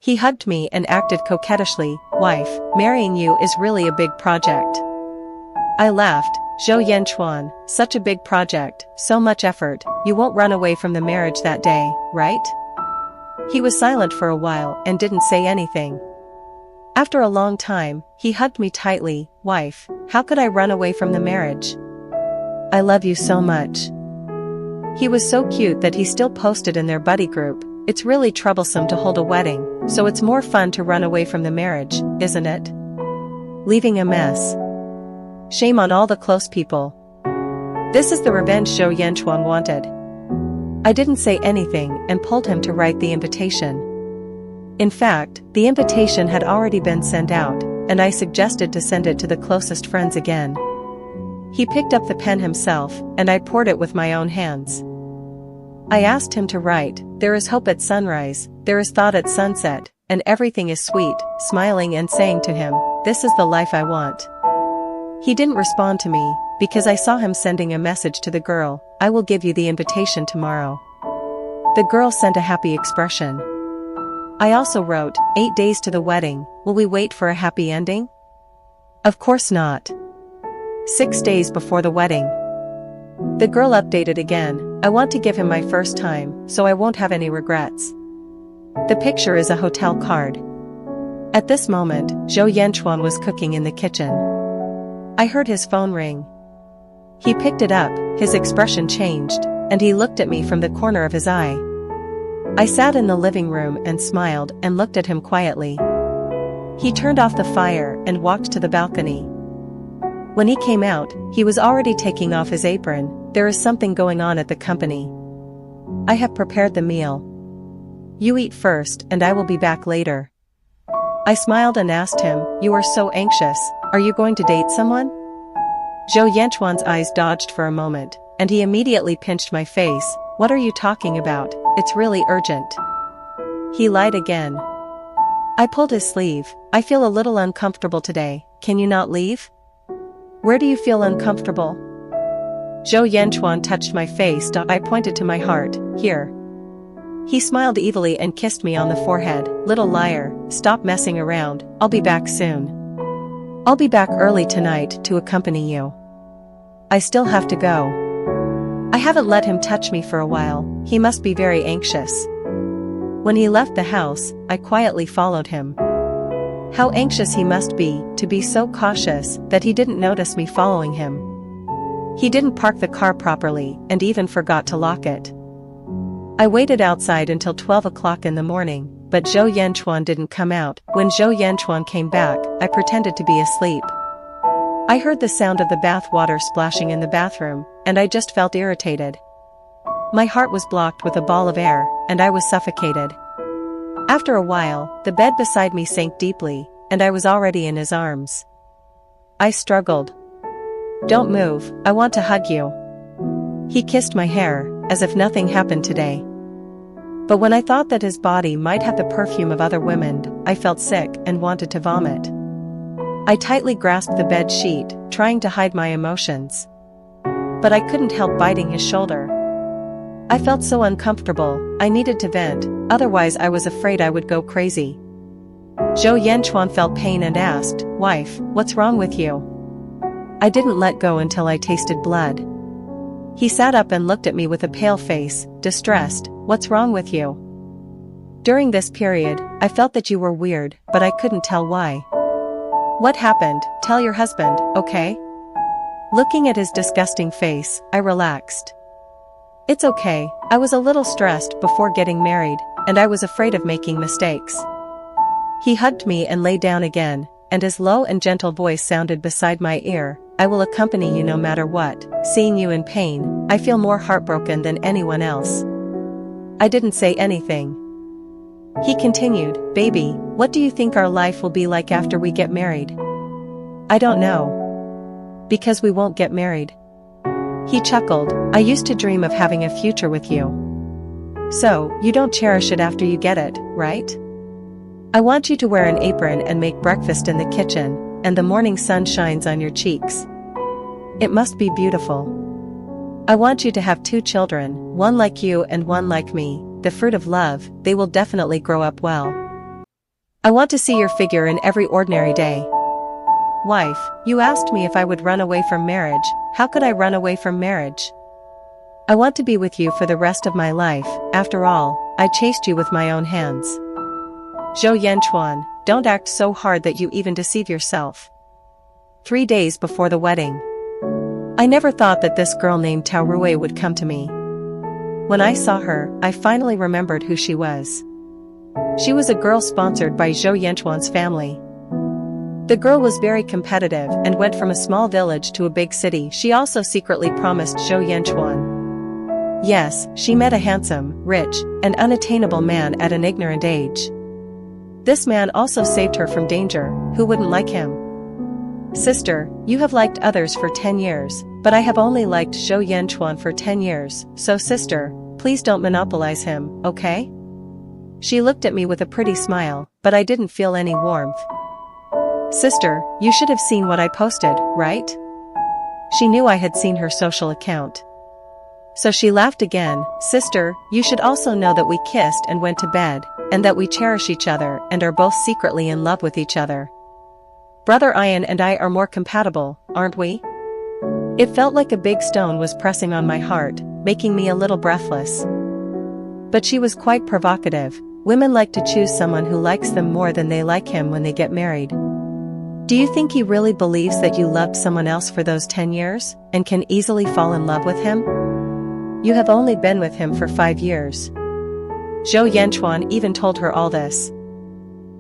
He hugged me and acted coquettishly. Wife, marrying you is really a big project. I laughed. Zhou Yanchuan, such a big project, so much effort, you won't run away from the marriage that day, right? He was silent for a while and didn't say anything. After a long time, he hugged me tightly. Wife, how could I run away from the marriage? I love you so much. He was so cute that he still posted in their buddy group. It's really troublesome to hold a wedding, so it's more fun to run away from the marriage, isn't it? Leaving a mess. Shame on all the close people. This is the revenge Zhou Yanchuan wanted. I didn't say anything and pulled him to write the invitation. In fact, the invitation had already been sent out, and I suggested to send it to the closest friends again. He picked up the pen himself, and I poured it with my own hands. I asked him to write, there is hope at sunrise, there is thought at sunset, and everything is sweet, smiling and saying to him, this is the life I want. He didn't respond to me, because I saw him sending a message to the girl, I will give you the invitation tomorrow. The girl sent a happy expression. I also wrote, 8 days to the wedding, will we wait for a happy ending? Of course not. 6 days before the wedding. The girl updated again, I want to give him my first time, so I won't have any regrets. The picture is a hotel card. At this moment, Zhou Yanchuan was cooking in the kitchen. I heard his phone ring. He picked it up, his expression changed, and he looked at me from the corner of his eye. I sat in the living room and smiled and looked at him quietly. He turned off the fire and walked to the balcony. When he came out, he was already taking off his apron. There is something going on at the company. I have prepared the meal. You eat first and I will be back later. I smiled and asked him, you are so anxious, are you going to date someone? Zhou Yanchuan's eyes dodged for a moment, and he immediately pinched my face. What are you talking about? It's really urgent. He lied again. I pulled his sleeve. I feel a little uncomfortable today, can you not leave? Where do you feel uncomfortable? Zhou Yanchuan touched my face. I pointed to my heart, here. He smiled evilly and kissed me on the forehead. Little liar, stop messing around, I'll be back soon. I'll be back early tonight to accompany you. I still have to go. I haven't let him touch me for a while, he must be very anxious. When he left the house, I quietly followed him. How anxious he must be, to be so cautious that he didn't notice me following him. He didn't park the car properly and even forgot to lock it. I waited outside until 12 o'clock in the morning, but Zhou Yanchuan didn't come out. When Zhou Yanchuan came back, I pretended to be asleep. I heard the sound of the bath water splashing in the bathroom, and I just felt irritated. My heart was blocked with a ball of air, and I was suffocated. After a while, the bed beside me sank deeply, and I was already in his arms. I struggled. Don't move, I want to hug you. He kissed my hair, as if nothing happened today. But when I thought that his body might have the perfume of other women, I felt sick and wanted to vomit. I tightly grasped the bed sheet, trying to hide my emotions. But I couldn't help biting his shoulder. I felt so uncomfortable, I needed to vent, otherwise I was afraid I would go crazy. Zhou Yanchuan felt pain and asked, wife, what's wrong with you? I didn't let go until I tasted blood. He sat up and looked at me with a pale face, distressed, what's wrong with you? During this period, I felt that you were weird, but I couldn't tell why. What happened? Tell your husband, okay? Looking at his disgusting face, I relaxed. It's okay, I was a little stressed before getting married, and I was afraid of making mistakes. He hugged me and lay down again, and his low and gentle voice sounded beside my ear, I will accompany you no matter what. Seeing you in pain, I feel more heartbroken than anyone else. I didn't say anything. He continued, baby, what do you think our life will be like after we get married? I don't know. Because we won't get married. He chuckled, I used to dream of having a future with you. So, you don't cherish it after you get it, right? I want you to wear an apron and make breakfast in the kitchen, and the morning sun shines on your cheeks. It must be beautiful. I want you to have 2 children, one like you and one like me, the fruit of love, they will definitely grow up well. I want to see your figure in every ordinary day. Wife, you asked me if I would run away from marriage. How could I run away from marriage? I want to be with you for the rest of my life. After all, I chased you with my own hands. Zhou Yanchuan, don't act so hard that you even deceive yourself. 3 days before the wedding. I never thought that this girl named Tao Rui would come to me. When I saw her, I finally remembered who she was. She was a girl sponsored by Zhou Yanchuan's family. The girl was very competitive and went from a small village to a big city. She also secretly promised Zhou Yanchuan. Yes, she met a handsome, rich, and unattainable man at an ignorant age. This man also saved her from danger. Who wouldn't like him? Sister, you have liked others for 10 years, but I have only liked Zhou Yanchuan for 10 years, so sister, please don't monopolize him, okay? She looked at me with a pretty smile, but I didn't feel any warmth. Sister, you should have seen what I posted, right? She knew I had seen her social account. So she laughed again. Sister, you should also know that we kissed and went to bed, and that we cherish each other and are both secretly in love with each other. Brother Ian and I are more compatible, aren't we? It felt like a big stone was pressing on my heart, making me a little breathless. But she was quite provocative. Women like to choose someone who likes them more than they like him when they get married. Do you think he really believes that you loved someone else for those 10 years, and can easily fall in love with him? You have only been with him for 5 years. Zhou Yanchuan even told her all this.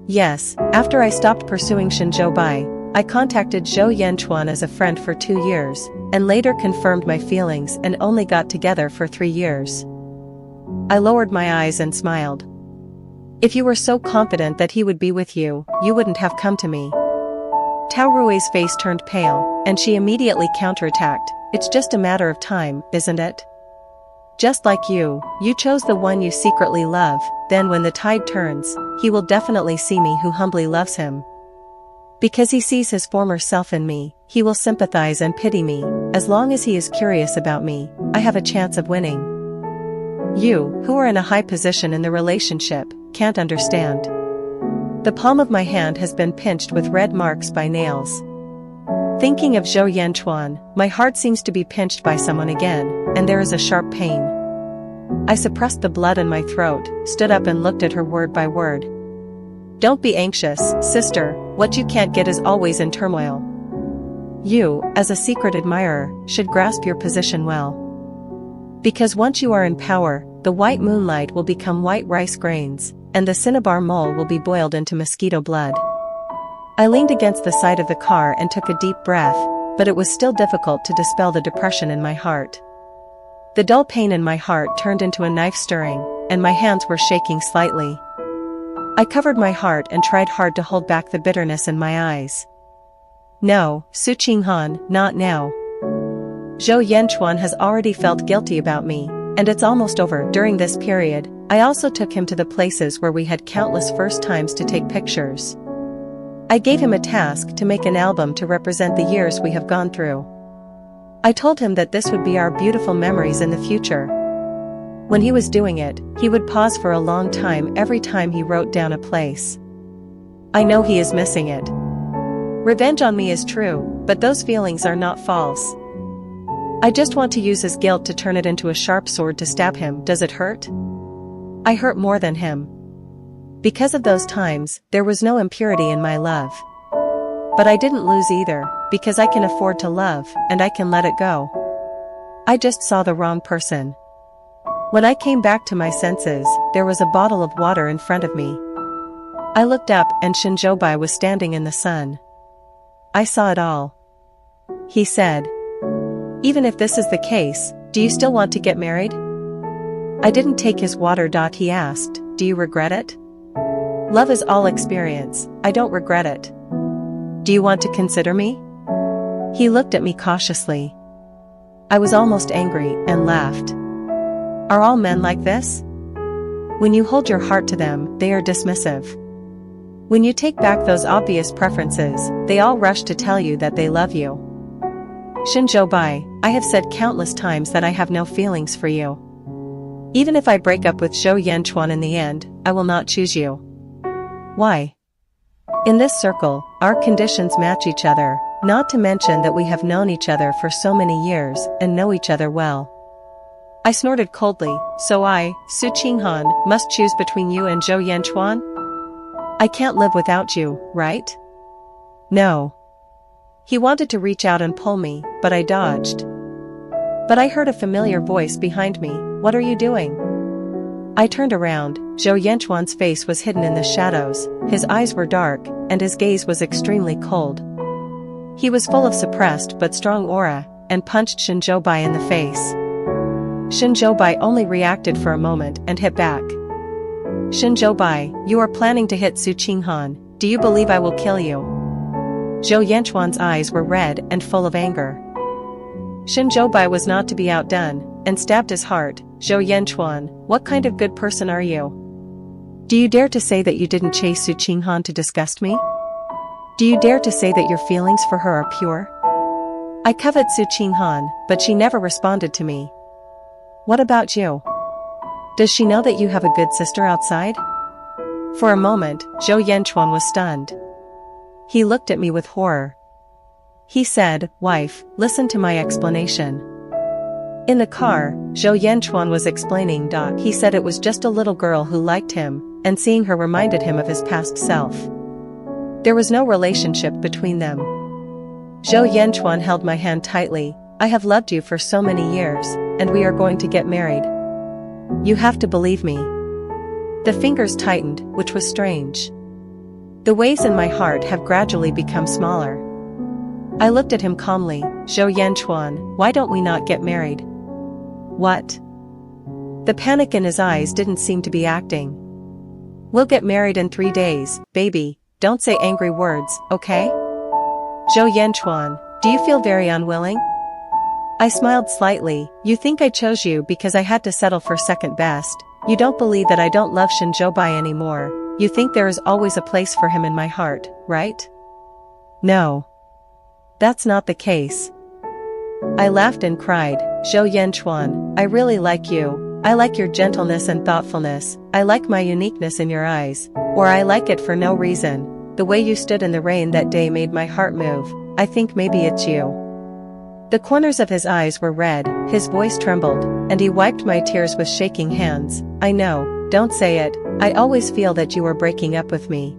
Yes, after I stopped pursuing Shen Zhoubai, I contacted Zhou Yanchuan as a friend for 2 years, and later confirmed my feelings and only got together for 3 years. I lowered my eyes and smiled. If you were so confident that he would be with you, you wouldn't have come to me. Tao Rui's face turned pale, and she immediately counterattacked. It's just a matter of time, isn't it? Just like you chose the one you secretly love, then when the tide turns, he will definitely see me who humbly loves him. Because he sees his former self in me, he will sympathize and pity me. As long as he is curious about me, I have a chance of winning. You, who are in a high position in the relationship, can't understand. The palm of my hand has been pinched with red marks by nails. Thinking of Zhou Yanchuan, my heart seems to be pinched by someone again, and there is a sharp pain. I suppressed the blood in my throat, stood up and looked at her word by word. Don't be anxious, sister, what you can't get is always in turmoil. You, as a secret admirer, should grasp your position well. Because once you are in power, the white moonlight will become white rice grains, and the cinnabar mole will be boiled into mosquito blood. I leaned against the side of the car and took a deep breath, but it was still difficult to dispel the depression in my heart. The dull pain in my heart turned into a knife stirring, and my hands were shaking slightly. I covered my heart and tried hard to hold back the bitterness in my eyes. No, Su Qinghan, not now. Zhou Yanchuan has already felt guilty about me, and it's almost over. During this period, I also took him to the places where we had countless first times to take pictures. I gave him a task to make an album to represent the years we have gone through. I told him that this would be our beautiful memories in the future. When he was doing it, he would pause for a long time every time he wrote down a place. I know he is missing it. Revenge on me is true, but those feelings are not false. I just want to use his guilt to turn it into a sharp sword to stab him. Does it hurt? I hurt more than him. Because of those times, there was no impurity in my love. But I didn't lose either, because I can afford to love, and I can let it go. I just saw the wrong person. When I came back to my senses, there was a bottle of water in front of me. I looked up and Shen Zhoubai was standing in the sun. I saw it all. He said, "Even if this is the case, do you still want to get married?" I didn't take his water. He asked, "Do you regret it?" Love is all experience, I don't regret it. Do you want to consider me? He looked at me cautiously. I was almost angry and laughed. Are all men like this? When you hold your heart to them, they are dismissive. When you take back those obvious preferences, they all rush to tell you that they love you. Shen Zhoubai, I have said countless times that I have no feelings for you. Even if I break up with Zhou Yanchuan in the end, I will not choose you. Why? In this circle, our conditions match each other, not to mention that we have known each other for so many years and know each other well. I snorted coldly, so I, Su Qinghan, must choose between you and Zhou Yanchuan? I can't live without you, right? No. He wanted to reach out and pull me, but I dodged. But I heard a familiar voice behind me. What are you doing? I turned around. Zhou Yanchuan's face was hidden in the shadows, his eyes were dark, and his gaze was extremely cold. He was full of suppressed but strong aura, and punched Shen Zhoubai in the face. Shen Zhoubai only reacted for a moment and hit back. Shen Zhoubai, you are planning to hit Su Qinghan. Do you believe I will kill you? Zhou Yanchuan's eyes were red and full of anger. Shen Zhoubai was not to be outdone, and stabbed his heart. Zhou Yanchuan, what kind of good person are you? Do you dare to say that you didn't chase Su Qinghan to disgust me? Do you dare to say that your feelings for her are pure? I covet Su Qinghan, but she never responded to me. What about you? Does she know that you have a good sister outside? For a moment, Zhou Yanchuan was stunned. He looked at me with horror. He said, wife, listen to my explanation. In the car, Zhou Yanchuan was explaining. He said it was just a little girl who liked him, and seeing her reminded him of his past self. There was no relationship between them. Zhou Yanchuan held my hand tightly. I have loved you for so many years, and we are going to get married. You have to believe me. The fingers tightened, which was strange. The waves in my heart have gradually become smaller. I looked at him calmly. Zhou Yanchuan, why don't we not get married? What? The panic in his eyes didn't seem to be acting. We'll get married in 3 days, baby, don't say angry words, okay? Zhou Yanchuan, do you feel very unwilling? I smiled slightly. You think I chose you because I had to settle for second best. You don't believe that I don't love Shen Zhoubai anymore. You think there is always a place for him in my heart, right? No. That's not the case. I laughed and cried. Zhou Yanchuan, I really like you. I like your gentleness and thoughtfulness. I like my uniqueness in your eyes. Or I like it for no reason. The way you stood in the rain that day made my heart move. I think maybe it's you. The corners of his eyes were red, his voice trembled, and he wiped my tears with shaking hands. I know, don't say it, I always feel that you are breaking up with me.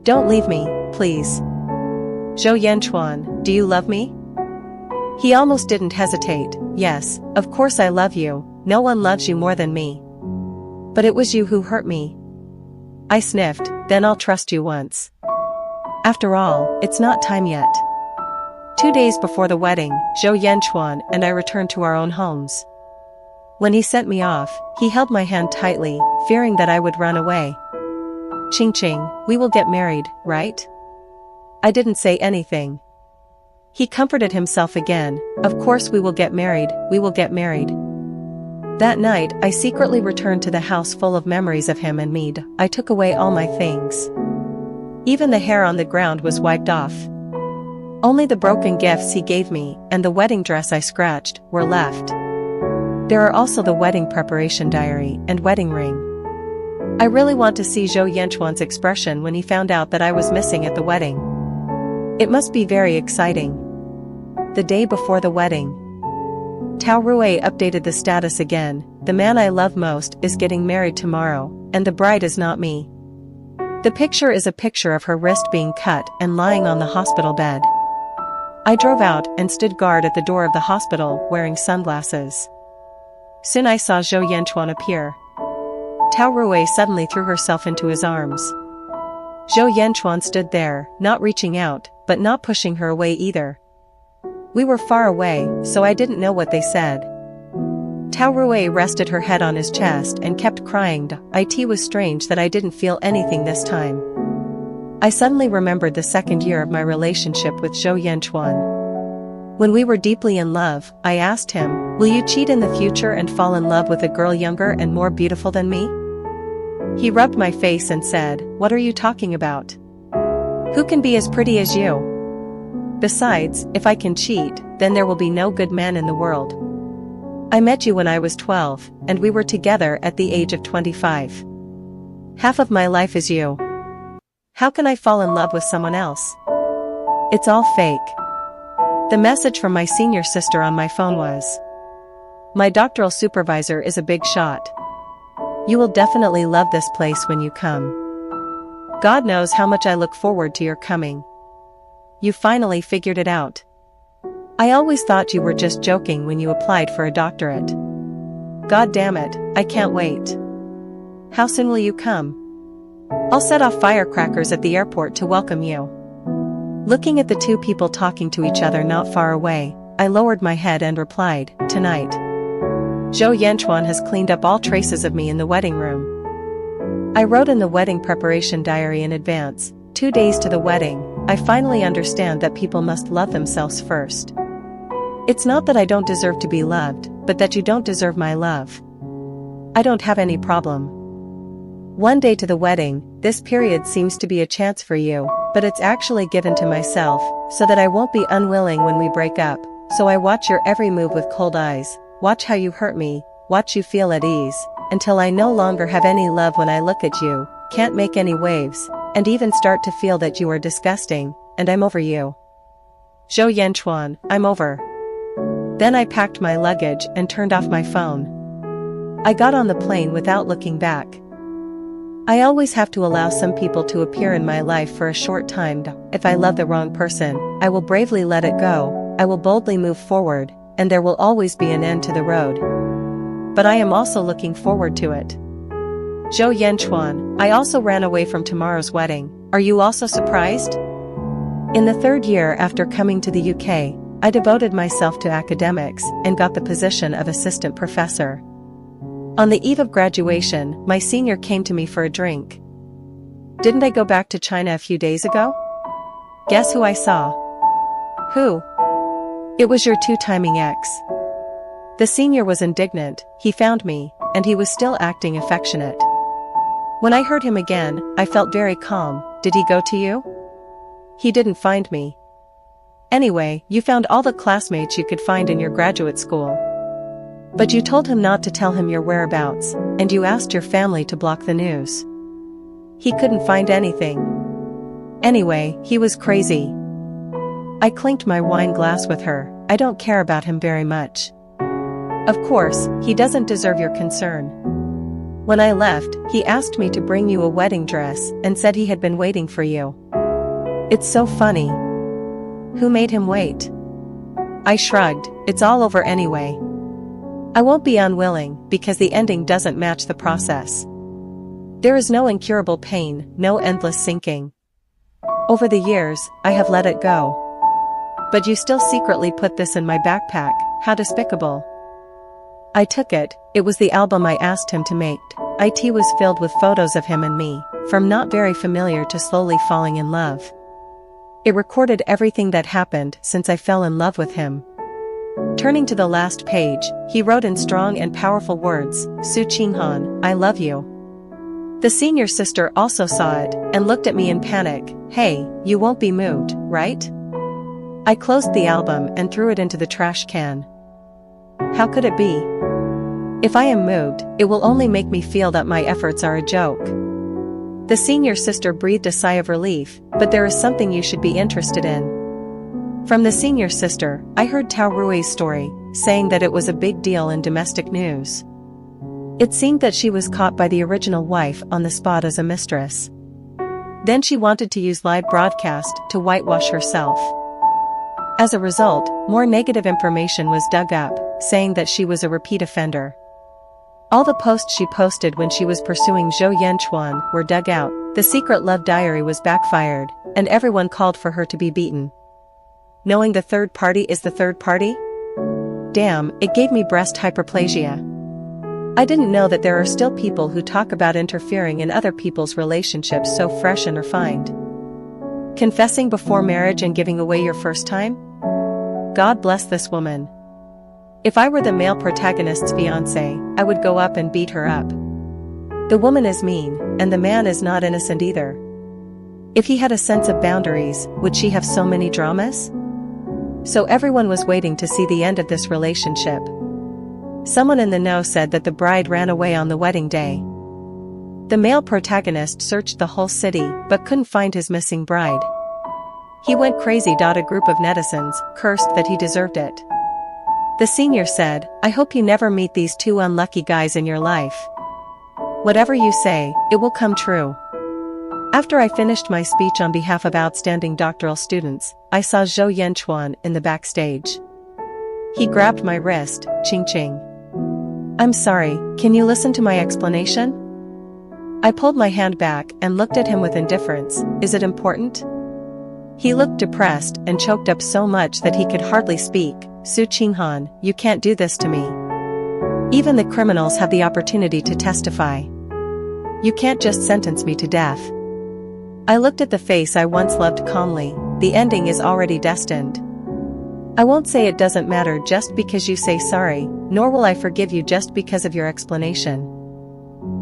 Don't leave me, please. Zhou Yanchuan, do you love me? He almost didn't hesitate. Yes, of course I love you, no one loves you more than me. But it was you who hurt me. I sniffed, then I'll trust you once. After all, it's not time yet. 2 days before the wedding, Zhou Yanchuan and I returned to our own homes. When he sent me off, he held my hand tightly, fearing that I would run away. Ching ching, we will get married, right? I didn't say anything. He comforted himself again. Of course we will get married, we will get married. That night, I secretly returned to the house full of memories of him and me. I took away all my things. Even the hair on the ground was wiped off. Only the broken gifts he gave me, and the wedding dress I scratched, were left. There are also the wedding preparation diary and wedding ring. I really want to see Zhou Yanchuan's expression when he found out that I was missing at the wedding. It must be very exciting. The day before the wedding. Tao Rui updated the status again. The man I love most is getting married tomorrow, and the bride is not me. The picture is a picture of her wrist being cut and lying on the hospital bed. I drove out and stood guard at the door of the hospital, wearing sunglasses. Soon I saw Zhou Yanchuan appear. Tao Rui suddenly threw herself into his arms. Zhou Yanchuan stood there, not reaching out, but not pushing her away either. We were far away, so I didn't know what they said. Tao Rui rested her head on his chest and kept crying. It was strange that I didn't feel anything this time. I suddenly remembered the second year of my relationship with Zhou Yanchuan. When we were deeply in love, I asked him, will you cheat in the future and fall in love with a girl younger and more beautiful than me? He rubbed my face and said, what are you talking about? Who can be as pretty as you? Besides, if I can cheat, then there will be no good man in the world. I met you when I was 12, and we were together at the age of 25. Half of my life is you. How can I fall in love with someone else? It's all fake. The message from my senior sister on my phone was, "My doctoral supervisor is a big shot. You will definitely love this place when you come. God knows how much I look forward to your coming. You finally figured it out. I always thought you were just joking when you applied for a doctorate. God damn it, I can't wait. How soon will you come? I'll set off firecrackers at the airport to welcome you." Looking at the two people talking to each other not far away, I lowered my head and replied, "Tonight." Zhou Yanchuan has cleaned up all traces of me in the wedding room. I wrote in the wedding preparation diary in advance, 2 days to the wedding, I finally understand that people must love themselves first. It's not that I don't deserve to be loved, but that you don't deserve my love. I don't have any problem. 1 day to the wedding, this period seems to be a chance for you, but it's actually given to myself, so that I won't be unwilling when we break up, so I watch your every move with cold eyes, watch how you hurt me, watch you feel at ease, until I no longer have any love when I look at you, can't make any waves, and even start to feel that you are disgusting, and I'm over you. Zhou Yanchuan, I'm over. Then I packed my luggage and turned off my phone. I got on the plane without looking back. I always have to allow some people to appear in my life for a short time. If I love the wrong person, I will bravely let it go, I will boldly move forward, and there will always be an end to the road. But I am also looking forward to it. Zhou Yanchuan, I also ran away from tomorrow's wedding. Are you also surprised? In the 3rd year after coming to the UK, I devoted myself to academics and got the position of assistant professor. On the eve of graduation, my senior came to me for a drink. Didn't I go back to China a few days ago? Guess who I saw? Who? It was your two-timing ex. The senior was indignant, he found me, and he was still acting affectionate. When I heard him again, I felt very calm. Did he go to you? He didn't find me. Anyway, you found all the classmates you could find in your graduate school. But you told him not to tell him your whereabouts, and you asked your family to block the news. He couldn't find anything. Anyway, he was crazy. I clinked my wine glass with her. I don't care about him very much. Of course, he doesn't deserve your concern. When I left, he asked me to bring you a wedding dress and said he had been waiting for you. It's so funny. Who made him wait? I shrugged, it's all over anyway. I won't be unwilling, because the ending doesn't match the process. There is no incurable pain, no endless sinking. Over the years, I have let it go. But you still secretly put this in my backpack, how despicable. I took it, it was the album I asked him to make. It was filled with photos of him and me, from not very familiar to slowly falling in love. It recorded everything that happened since I fell in love with him. Turning to the last page, he wrote in strong and powerful words, "Su Qinghan, I love you." The senior sister also saw it, and looked at me in panic. Hey, you won't be moved, right? I closed the album and threw it into the trash can. How could it be? If I am moved, it will only make me feel that my efforts are a joke. The senior sister breathed a sigh of relief, but there is something you should be interested in. From the senior sister, I heard Tao Rui's story, saying that it was a big deal in domestic news. It seemed that she was caught by the original wife on the spot as a mistress. Then she wanted to use live broadcast to whitewash herself. As a result, more negative information was dug up, saying that she was a repeat offender. All the posts she posted when she was pursuing Zhou Yanchuan were dug out, the secret love diary was backfired, and everyone called for her to be beaten. Knowing the third party is the third party? Damn, it gave me breast hyperplasia. I didn't know that there are still people who talk about interfering in other people's relationships so fresh and refined. Confessing before marriage and giving away your first time? God bless this woman. If I were the male protagonist's fiancé, I would go up and beat her up. The woman is mean, and the man is not innocent either. If he had a sense of boundaries, would she have so many dramas? So everyone was waiting to see the end of this relationship. Someone in the know said that the bride ran away on the wedding day. The male protagonist searched the whole city but couldn't find his missing bride. He went crazy. A group of netizens cursed that he deserved it. The senior said, "I hope you never meet these two unlucky guys in your life. Whatever you say, it will come true." After I finished my speech on behalf of outstanding doctoral students, I saw Zhou Yanchuan in the backstage. He grabbed my wrist, ching ching. "I'm sorry, can you listen to my explanation?" I pulled my hand back and looked at him with indifference. "Is it important?" He looked depressed and choked up so much that he could hardly speak. "Su Qinghan, you can't do this to me. Even the criminals have the opportunity to testify. You can't just sentence me to death." I looked at the face I once loved calmly. "The ending is already destined. I won't say it doesn't matter just because you say sorry, nor will I forgive you just because of your explanation.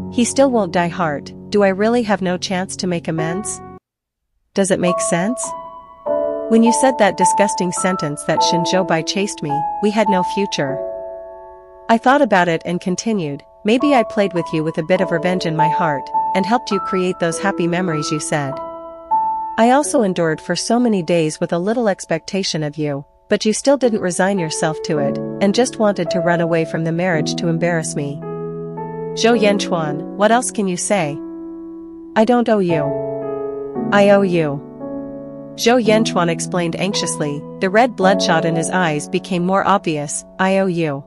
He still won't die hard. Do I really have no chance to make amends? Does it make sense? When you said that disgusting sentence that Shinzhoubai chased me, we had no future." I thought about it and continued, "Maybe I played with you with a bit of revenge in my heart, and helped you create those happy memories you said. I also endured for so many days with a little expectation of you, but you still didn't resign yourself to it, and just wanted to run away from the marriage to embarrass me. Zhou Yanchuan, what else can you say? I don't owe you. I owe you." Zhou Yanchuan explained anxiously. The red bloodshot in his eyes became more obvious. "I owe you.